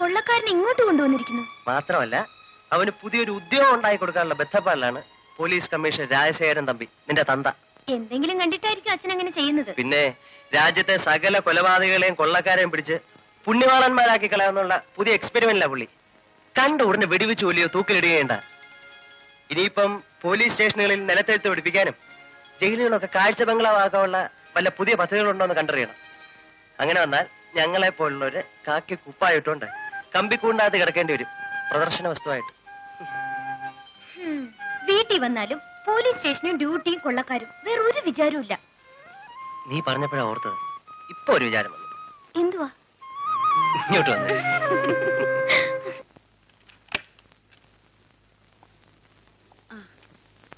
കൊള്ളക്കാരനെ ഇങ്ങോട്ട് കൊണ്ടുവന്നിരിക്കുന്നു. മാത്രമല്ല അവന് പുതിയൊരു ഉദ്യോഗം ഉണ്ടായി കൊടുക്കാനുള്ള ബന്ധപ്പാടിലാണ് പോലീസ് കമ്മീഷണർ രാജശേഖരൻ തമ്പി, നിന്റെ തന്ത. എന്തെങ്കിലും കണ്ടിട്ടായിരിക്കും അച്ഛൻ അങ്ങനെ ചെയ്യുന്നത്. പിന്നെ രാജ്യത്തെ സകല കൊലപാതകളെയും കൊള്ളക്കാരെയും പിടിച്ച് പുണ്യവാളന്മാരാക്കി കളയാന്നുള്ള പുതിയ എക്സ്പെരിമെന്റിലാ പുള്ളി. കണ്ട ഉടനെ വെടിവെച്ച് കൊല്ലിയോ തൂക്കിലിടുകയുണ്ട. ഇനിയിപ്പം പോലീസ് സ്റ്റേഷനുകളിൽ നിലത്തെഴുത്ത് പിടിപ്പിക്കാനും ജയിലുകളൊക്കെ കാഴ്ച ബംഗ്ലാവാക്കാനുള്ള വല്ല പുതിയ പദ്ധതികളുണ്ടോ എന്ന് കണ്ടറിയണം. അങ്ങനെ വന്നാൽ ഞങ്ങളെ പോലുള്ളവര് കാക്കി കുപ്പായിട്ടുണ്ട് കമ്പിക്കൂണ്ടാത്ത് കിടക്കേണ്ടി വരും പ്രദർശന വസ്തുവായിട്ട്. വീട്ടിൽ വന്നാലും പോലീസ് സ്റ്റേഷനും ഡ്യൂട്ടിയും കൊള്ളക്കാരും വേറെ ഒരു വിചാരവും ഇല്ല. നീ പറഞ്ഞപ്പോഴാ ഓർത്തത്, ഇപ്പൊ ഒരു വിചാരം വന്നു. എന്തുവാ? ഇങ്ങോട്ട് വന്നേ.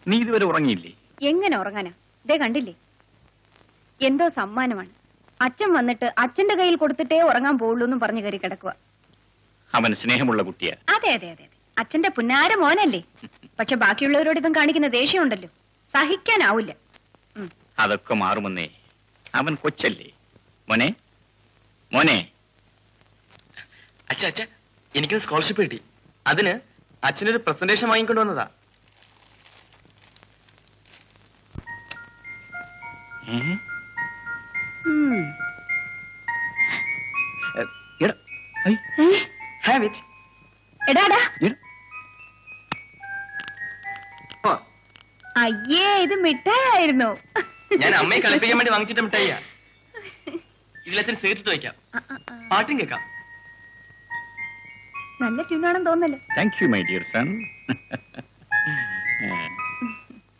നീ ഇതുവരെ ഉറങ്ങിയില്ലേ? എങ്ങനെ ഉറങ്ങാനാ? ദേ കണ്ടില്ലേ, എന്തോ സമ്മാനമാണ്. അച്ഛൻ വന്നിട്ട് അച്ഛന്റെ കയ്യിൽ കൊടുത്തിട്ടേ ഉറങ്ങാൻ പോവുള്ളൂ എന്നും പറഞ്ഞു കയറി കിടക്കുക. അവൻ സ്നേഹമുള്ള കുട്ടിയാ. അതെ അതെ അതെ അതെ, അച്ഛന്റെ പുന്നാര മോനല്ലേ. പക്ഷെ ബാക്കിയുള്ളവരോട് ഇവൻ കാണിക്കുന്ന ദേഷ്യമുണ്ടല്ലോ, സഹിക്കാനാവില്ല. അതൊക്കെ മാറുമെന്നേ, അവൻ കൊച്ചല്ലേ. മോനെ മോനെ. അച്ഛ അച്ഛ, എനിക്ക് സ്കോളർഷിപ്പ് കിട്ടി. അതിന് അച്ഛനൊരു പ്രസന്റേഷൻ വാങ്ങിക്കൊണ്ട് വന്നതാ. എടാടാ, അയ്യേ, ഇത് മിഠായിരുന്നു. ഞാൻ അമ്മയെ കളിപ്പിക്കാൻ വേണ്ടി വാങ്ങിച്ചിട്ട് മിഠായിയാ. ഇതിലച്ഛൻ സേർത്തിട്ട് വയ്ക്കാം, പാട്ടും കേൾക്കാം. നല്ല ട്യൂണാണെന്ന് തോന്നല്ലോ. Thank you my dear sun.